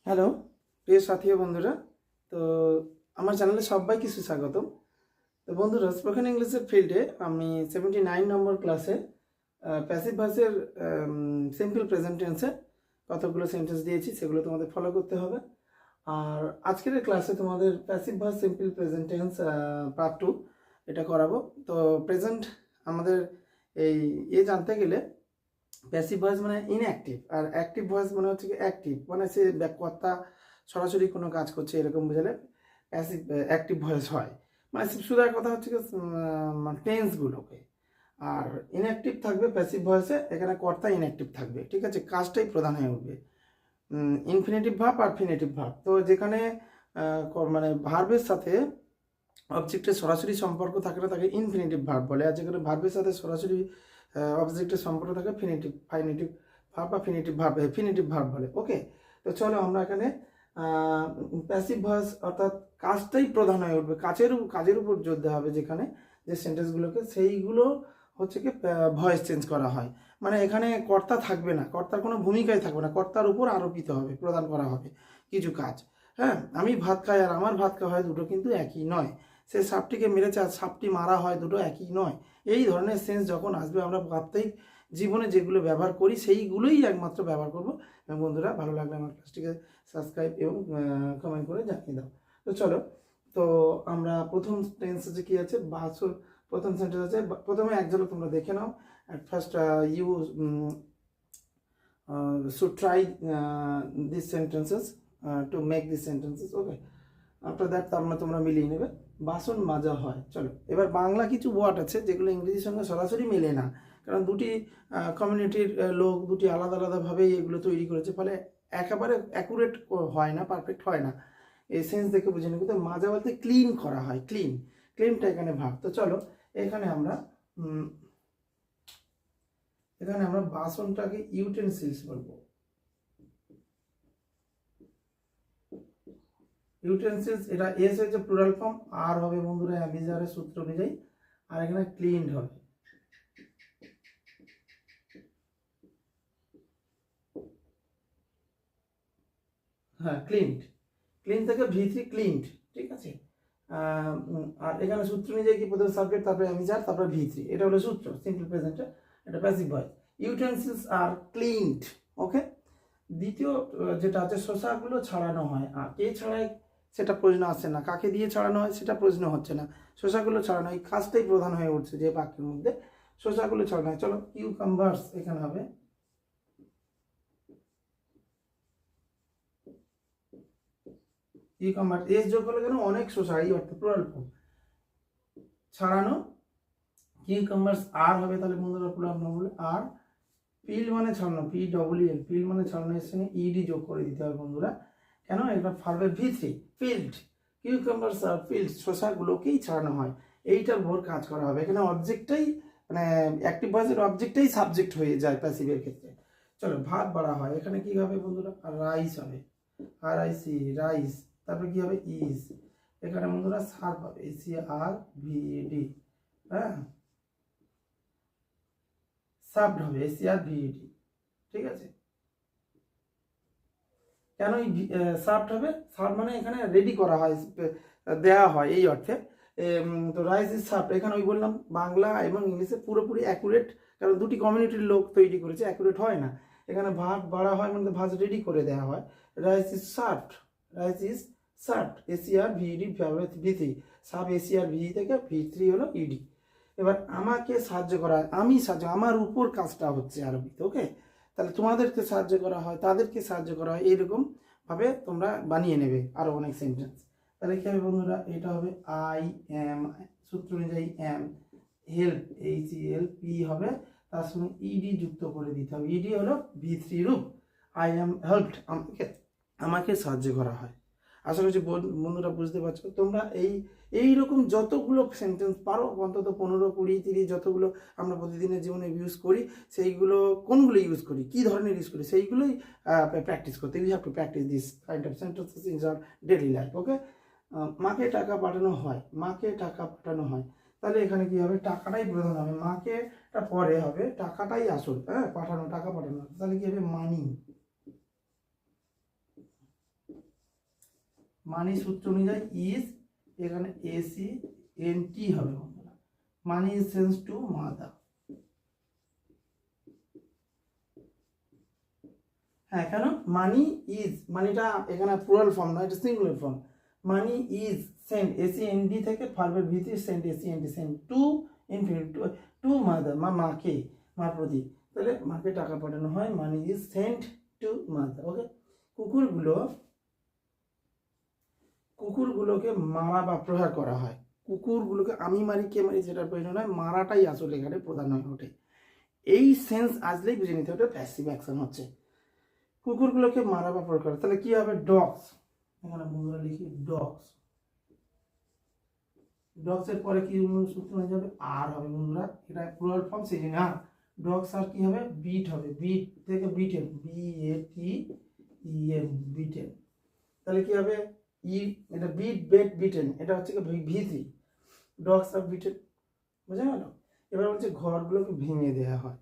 Hello প্রিয় সাথী ও বন্ধুরা। তো আমার চ্যানেলে সবাইকে সুস্বাগতম। তো বন্ধুরা, স্পোকেন ইংলিশের ফিল্ডে আমি 79 নম্বর ক্লাসে প্যাসিভ ভয়েসের সিম্পল প্রেজেন্ট টেন্সের কতগুলো সেন্টেন্স দিয়েছি, সেগুলো তোমাদের ফলো করতে হবে। আর আজকের ক্লাসে তোমাদের passive voice simple present tense part 2 এটা করাবো। তো প্রেজেন্ট আমাদের এই জানতে গেলে প্যাসিভ ভয়েস মানে ইনঅ্যাক্টিভ, আর অ্যাক্টিভ ভয়েস মানে হচ্ছে কি অ্যাক্টিভ, মানে সে কর্তা সরাসরি কোনো কাজ করছে এরকম বোঝালে প্যাসিভ অ্যাক্টিভ ভয়েস হয়। মানে শুধু এক কথা হচ্ছে কি টেন্সগুলোকে। আর ইনঅ্যাক্টিভ থাকবে প্যাসিভ ভয়েসে, এখানে কর্তা ইনঅ্যাক্টিভ থাকবে, ঠিক আছে, কাজটাই প্রধান হয়ে উঠবে। ইনফিনিটিভ ভার্ব আর ফিনেটিভ ভার্ব, তো যেখানে মানে ভার্বের সাথে অবজেক্টের সরাসরি সম্পর্ক থাকে না তাকে ইনফিনিটিভ ভার্ব বলে, আর যেখানে ভার্বের সাথে সরাসরি অবজেক্টের সম্পর্ক থাকে ফাইনেটিভ ভার্ব বা ফিনেটিভ ভার্ব বলে। ওকে, তো চলো আমরা এখানে প্যাসিভ ভয়েস অর্থাৎ কাজটাই প্রধান হয়ে উঠবে, কাজের উপর জোর দেওয়া হবে, যেখানে যে সেন্টেন্সগুলোকে সেইগুলো হচ্ছে কি ভয়েস চেঞ্জ করা হয়। মানে এখানে কর্তা থাকবে না, কর্তার কোনো ভূমিকাই থাকবে না, কর্তার উপর আরোপিত হবে, প্রদান করা হবে কিছু কাজ। হ্যাঁ, আমি ভাত খাই আর আমার ভাত খাওয়া হয়, দুটো কিন্তু একই নয়। সে সাপটিকে মেরেছে আর সাপটি মারা হয়, দুটো একই নয়। এই ধরনের সেন্স যখন আসবে, আমরা প্রত্যেক জীবনে যেগুলো ব্যবহার করি সেইগুলোই একমাত্র ব্যবহার করব। এবং বন্ধুরা, ভালো লাগলে আমার ক্লাসটিকে সাবস্ক্রাইব এবং কমেন্ট করে জানিয়ে দাও। তো চলো, তো আমরা প্রথম টেন্স হচ্ছে কি আছে, বাসুর প্রথম সেন্টেন্স আছে। প্রথমে এক ঝলক তোমরা দেখে নাও। At first you should try these sentences to make these sentences. Okay, after that তার তোমরা মিলিয়ে নেবে। বাসন মাজা হয়। চলো, এবার বাংলা কিছু ওয়ার্ড আছে যেগুলো ইংরেজির সঙ্গে সরাসরি মেলে না, কারণ দুটি কমিউনিটির লোক দুটি আলাদা আলাদাভাবেই এগুলো তৈরি করেছে, ফলে একেবারে অ্যাকুরেট হয় না, পারফেক্ট হয় না। এই সেন্স দেখে বুঝে নেবে। তো মাজা বলতে ক্লিন করা হয়, ক্লিনটা এখানে ভাব। তো চলো, এখানে আমরা বাসনটাকে ইউটেন্সিলস বলবো। ইউটেন্সিলস, এটা এস হচ্ছে প্লুরাল ফর্ম, আর হবে বন্ধুরা অ্যামিজারের সূত্র অনুযায়ী, আর এখানে ক্লিনড হবে। হ্যাঁ, ক্লিন থেকে ভি3 ক্লিনড, ঠিক আছে। আর এখানে সূত্র অনুযায়ী কি, প্রথমে সাবজেক্ট, তারপরে অ্যামিজার, তারপরে ভি3, এটা হলো সূত্র সিম্পল প্রেজেন্টে। এটা প্যাসিভ ভয়েস। ইউটেন্সিলস আর ক্লিনড। ওকে, দ্বিতীয় যেটা আছে, শসাগুলো ছাড়ানো হয়। আর কে ছাড়ায় সেটা প্রশ্ন আসছে না, কাকে দিয়ে ছাড়ানো হয় সেটা প্রশ্ন হচ্ছে না, শসাগুলো ছাড়ানো, এই কাজটাই প্রধান হয়ে উঠছে যে বাক্যের মধ্যে, শসাগুলো ছাড়ানো হয়। চলো, কিউকাম্বার্স এখানে হবে কিউকাম্বার্স, এস যোগ হলে কেন, অনেক শসা, এই অর্থে প্লুরাল ফর্ম, ছাড়ানো। কিউকাম্বার্স আর হবে, তাহলে বন্ধুরা প্লুরাল ফর্ম হলে আর। পিল মানে ছাড়ানো, PWL, পিল মানে ছাড়ানো, এর সঙ্গে ইডি যোগ করে দিতে হবে বন্ধুরা। কেন, এটা ভার্বের ভি3, ফিল্ড। কিউকাম্বার্স আর ফিল্ড, শসাগুলোকেই ছাড়ানো হয়, এইটার উপর কাজ করা হবে। এখানে অবজেক্টটাই মানে অ্যাক্টিভ ভয়েসের অবজেক্টটাই সাবজেক্ট হয়ে যায় প্যাসিভের ক্ষেত্রে। চলো, ভাত বাড়া হয়, এখানে কি হবে বন্ধুরা, রাইস হবে, RIC, রাইস। তারপরে কি হবে, ইজ। এখানে বন্ধুরা সার্ভ হবে, SERVED। হ্যাঁ, সার্ভড হবে, SERVED, ঠিক আছে। কেন সার্ভড হবে, সার্ভ মানে এখানে রেডি করা হয়, দেয়া হয়, এই অর্থে। তো রাইস ইজ সার্ভড, এখানে ওই বললাম বাংলা এবং ইংলিশে পুরোপুরি অ্যাকুরেট, কারণ দুটি কমিউনিটির লোক তৈরি করেছে, অ্যাকুরেট হয় না। এখানে ভাত বাড়া হয় মানে ভাত রেডি করে দেওয়া হয়। Rice is served, rice is served, SERVED ভি3, সাব SERVED থেকে ভি3 হলো ইডি। এবার আমাকে সাহায্য করা হয়, আমি সাহায্য, আমার উপর কাজটা হচ্ছে আরবিতে। ওকে, তাহলে তোমাদেরকে সাহায্য করা হয়, তাদেরকে সাহায্য করা হয়, এইরকম ভাবে তোমরা বানিয়ে নেবে আরো অনেক সেন্টেন্স। তাহলে কি হবে বন্ধুরা, এটা হবে আই এম, সূত্র অনুযায়ী এম, হেল্প, HELP হবে, তার সঙ্গে ইডি যুক্ত করে দিতে হবে। ইডি হলো ভি3 রূপ, আই এম হেল্পড, আমাকে সাহায্য করা হয়। আশা করছি বন্ধুরা বুঝতে পারছো। তোমরা এইরকম যতগুলো সেন্টেন্স পারো, অন্তত 15, 20, 30 যতগুলো আমরা প্রতিদিনের জীবনে ইউজ করি, সেইগুলো কোনগুলো ইউজ করি, কী ধরনের ইউজ করি, সেইগুলোই প্র্যাকটিস করতে। You have to practice this kind of sentences in our daily life. Okay, মাকে টাকা পাঠানো হয়, মাকে টাকা পাঠানো হয়, তাহলে এখানে কি হবে, টাকাটাই প্রধান হবে, মাকে পরে হবে, টাকাটাই আসল। হ্যাঁ, টাকা পাঠানো, তাহলে কি হবে, মানি। মানি সূত্র অনুযায়ী ইজ, এখানে এসি এন টি হবে বন্ধুরা। Money is sense to mother. হ্যাঁ, কেন মানি ইজ, মানিটা এখানে প্লুরাল ফর্ম নয়, এটা singular form. Money is sent, S E N D থেকে ভার্বের ভিত্তি sent, S E N D sent to infinite, to mother, মাকে, মার প্রতি। তাহলে মাকে টাকা পাঠানো হয়, money is sent to mother. Okay, কুকুরগুলোকে মারা বা প্রহার করা হয়। কুকুরগুলোকে আমি মারি, কে মারি সেটার প্রয়োজন নয়, মারাটাই আসলে এখানে প্রধান হয়ে ওঠে। এই সেন্স আসলেই বুঝে নিতে হবে প্যাসিভ অ্যাকশন হচ্ছে। কুকুরগুলোকে মারা বা প্রহার করা, তাহলে কি হবে? ডগস, এখানে বন্ধুরা লিখি ডগস। ডগস এর পরে কি সূত্র হয়ে যাবে? আর হবে বন্ধুরা, এটা প্লুরাল ফর্ম সেই জন্য আর। ডগস আর কি হবে? বিট হবে, বিট থেকে beaten, B A T E N, beaten. তাহলে কি হবে? ই, এটা বিট বেট বিটেন, এটা হচ্ছে ভিসি, ডগস আর বিটেন, বুঝা গেল? এবার হচ্ছে ঘরগুলোকে ভেঙে দেওয়া হয়,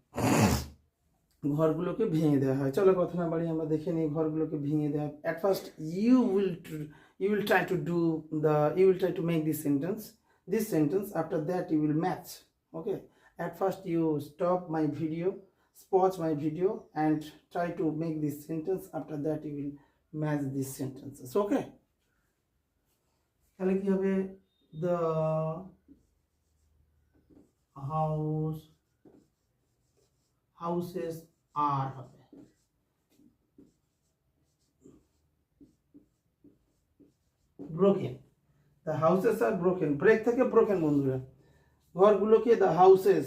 ঘরগুলোকে ভেঙে দেওয়া হয়। চলো কথা না বাড়ি আমরা দেখে নিই ঘরগুলোকে ভেঙে দেওয়া। At first you will try to make this sentence, after that you will match. Okay, at first you stop my video, pause my video and try to make this sentence, after that you will match these sentences. Okay, তাহলে কি হবে? The houses are হবে broken, the houses are broken, break থেকে broken বন্ধুরা। ঘরগুলোকে the houses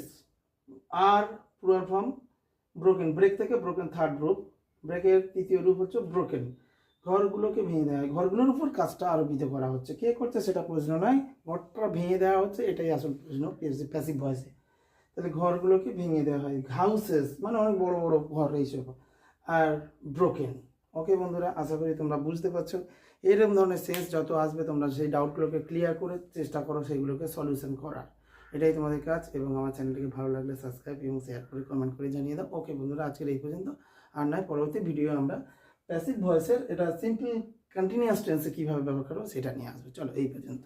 are plural form broken, break থেকে broken third রূপ, ব্রেকের তৃতীয় রূপ হচ্ছে broken। ঘরগুলোকে ভেঙে দেওয়া হয়, ঘরগুলোর উপর কাজটা আরোপিত করা হচ্ছে, কে করছে সেটা প্রশ্ন নয়, ঘরটা ভেঙে দেওয়া হচ্ছে এটাই আসল প্রশ্ন প্যাসিভ ভয়েসে। তাহলে ঘরগুলোকে ভেঙে দেওয়া হয়, হাউসেস মানে অনেক বড় বড় ঘর এইসব, আর ব্রোকেন। ওকে বন্ধুরা, আশা করি তোমরা বুঝতে পারছো। এরকম ধরনের সেন্স যত আসবে তোমরা সেই ডাউটগুলোকে ক্লিয়ার করে চেষ্টা করো সেইগুলোকে সলিউশন করার, এটাই তোমাদের কাজ। এবং আমার চ্যানেলটিকে ভালো লাগলে সাবস্ক্রাইব এবং শেয়ার করে কমেন্ট করে জানিয়ে দাও। ওকে বন্ধুরা, আজকের এই পর্যন্ত, আর নয় পরবর্তী ভিডিও আমরা প্যাসিভ ভয়েসের এটা সিম্পল কন্টিনিউয়াস টেন্সে কীভাবে ব্যবহার করো সেটা নিয়ে আসবো। চলো এই পর্যন্ত।